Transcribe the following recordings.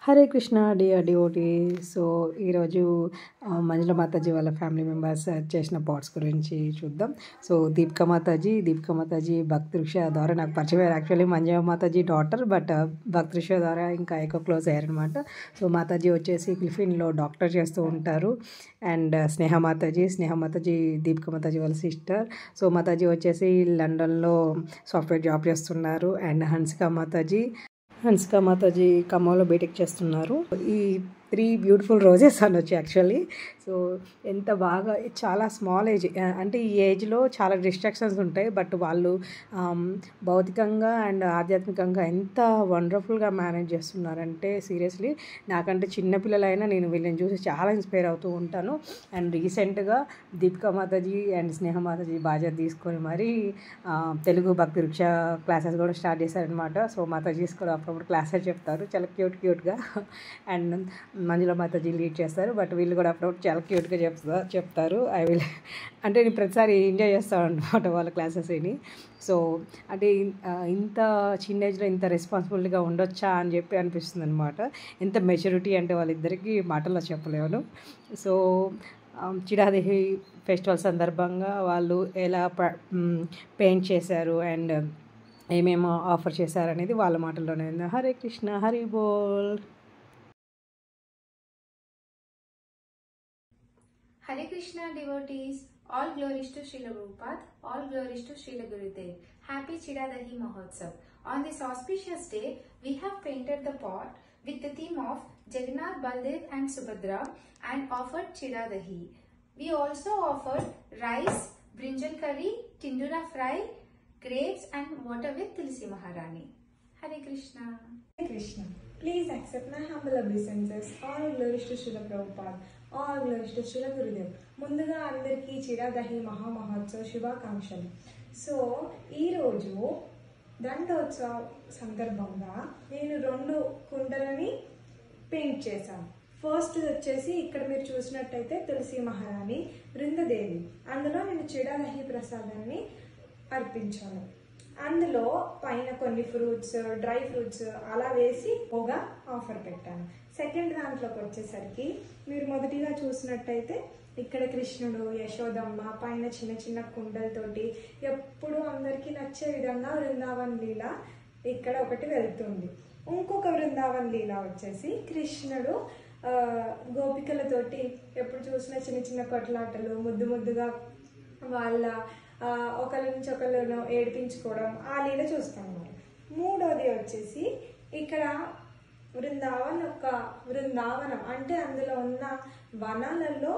Hare Krishna dear devotee. So ఈరోజు మంజుల మాతాజీ వాళ్ళ family members చేసిన పాట్స్ గురించి చూద్దాం. సో దీపికా మాతాజీ భక్తృష ద్వారా నాకు పరిచయం అయ్యారు. Actually Manjula Mataji daughter, but భక్తృష ద్వారా ఇంకా ఎక్కువ క్లోజ్ అయ్యారనమాట. సో మాతాజీ వచ్చేసి క్లిఫిన్లో డాక్టర్ చేస్తూ ఉంటారు. అండ్ స్నేహ మాతాజీ దీపికా మాతాజీ వాళ్ళ సిస్టర్. సో మాతాజీ వచ్చేసి లండన్లో సాఫ్ట్వేర్ జాబ్ చేస్తున్నారు. అండ్ హన్సికా మాతాజీ ఖమ్మంలో బీటెక్ చేస్తున్నారు. ఈ 3 బ్యూటిఫుల్ రోజెస్ అనొచ్చు యాక్చువల్లీ. సో ఎంత బాగా, చాలా స్మాల్ ఏజ్, అంటే ఈ ఏజ్లో చాలా డిస్ట్రాక్షన్స్ ఉంటాయి, బట్ వాళ్ళు భౌతికంగా అండ్ ఆధ్యాత్మికంగా ఎంత వండర్ఫుల్గా మేనేజ్ చేస్తున్నారంటే సీరియస్లీ నాకంటే చిన్నపిల్లలైనా నేను వీళ్ళని చూసి చాలా ఇన్స్పైర్ అవుతూ ఉంటాను. అండ్ రీసెంట్గా దీపికా మాతాజీ అండ్ స్నేహ మాతాజీ బాధ్యత తీసుకొని మరీ తెలుగు భక్తి వృక్ష క్లాసెస్ కూడా స్టార్ట్ చేశారనమాట. సో మాతాజీస్ కూడా అప్పుడప్పుడు క్లాసెస్ చెప్తారు, చాలా క్యూట్గా. అండ్ మంజుల మాతాజీ లీడ్ చేస్తారు, బట్ వీళ్ళు కూడా అప్పుడప్పుడు చాలా క్యూట్గా చెప్తారు. అంటే నేను ప్రతిసారి ఎంజాయ్ చేస్తాను అనమాట వాళ్ళ క్లాసెస్ విని. సో అంటే ఇంత చిన్న ఏజ్లో ఇంత రెస్పాన్సిబిలిటీగా ఉండొచ్చా అని చెప్పి అనిపిస్తుంది అనమాట. ఎంత మెచ్యూరిటీ అంటే వాళ్ళిద్దరికీ మాటల్లో చెప్పలేను. సో చిడాదేహి ఫెస్టివల్ సందర్భంగా వాళ్ళు ఎలా పెయింట్ చేశారు అండ్ ఏమేమో ఆఫర్ చేశారు అనేది వాళ్ళ మాటల్లోనే. హరే కృష్ణ, హరి బోల్. Hare Krishna devotees, all glories to Srila Prabhupada, all glories to Srila Gurudev. Happy Chidadahi Mahotsav. On this auspicious day, we have painted the pot with the theme of Jagannath, Baldev and Subhadra and offered Chidadahi. We also offered rice, brinjal curry, tindura fry, grapes and water with Tulsi Maharani. Hare Krishna. Hare Krishna. Please accept my humble obeisances. All glories to Srila Prabhupada. All glories to Srila Gurudev. ముందుగా అందరికీ చిరాదహి మహామహోత్సవ శుభాకాంక్షలు. So ఈరోజు దండోత్సవ సందర్భంగా నేను 2 కుండలని paint చేశాను. First వచ్చేసి ఇక్కడ మీరు చూసినట్టయితే తులసి మహారాణి, బృందదేవి. అందులో నేను చిరాదహి ప్రసాదాన్ని అర్పించాను. అందులో పైన కొన్ని ఫ్రూట్స్, డ్రై ఫ్రూట్స్ అలా వేసి ఒక ఆఫర్ పెట్టాను. సెకండ్ దాంట్లోకి వచ్చేసరికి మీరు మొదటిగా చూసినట్టయితే ఇక్కడ కృష్ణుడు, యశోదమ్మ పైన చిన్న చిన్న కుండలతోటి ఎప్పుడు అందరికీ నచ్చే విధంగా వృందావన్ లీల ఇక్కడ ఒకటి వెళ్తుంది. ఇంకొక వృందావన్ లీల వచ్చేసి కృష్ణుడు గోపికలతోటి ఎప్పుడు చూసినా చిన్న చిన్న కొట్లాటలు, ముద్దుగా వాళ్ళ ఒకరి నుంచి ఒకళ్ళను ఏడిపించుకోవడం, ఆ లీల చూస్తాము. మూడోది వచ్చేసి ఇక్కడ బృందావనం అంటే అందులో ఉన్న వనాలలో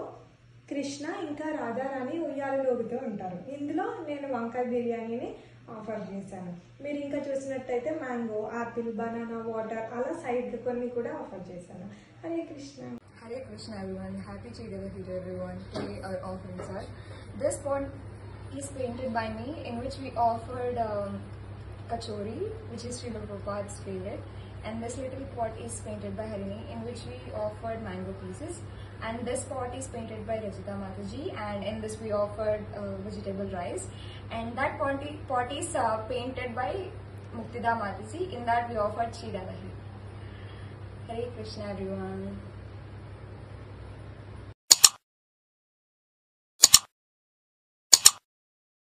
కృష్ణ ఇంకా రాధారాణి ఉయ్యాలలోగుతూ ఉంటారు. ఇందులో నేను వంకాయ బిర్యానీని ఆఫర్ చేశాను. మీరు ఇంకా చూసినట్టయితే మ్యాంగో, ఆపిల్, బనానా, వాటర్ అలా సైడ్ కొన్ని కూడా ఆఫర్ చేశాను. Hare Krishna. Hare Krishna everyone. Happy Chidadahi to everyone. Today our offerings are this pot is painted by me, in which we offered kachori, which is Srila Prabhupada's favorite, and this little pot is painted by Harini, in which we offered mango pieces, and this pot is painted by Rajita Mataji, and in this we offered vegetable rice, and that pot is painted by Muktida Mataji, in that we offered Chidadahi. Hare Krishna everyone.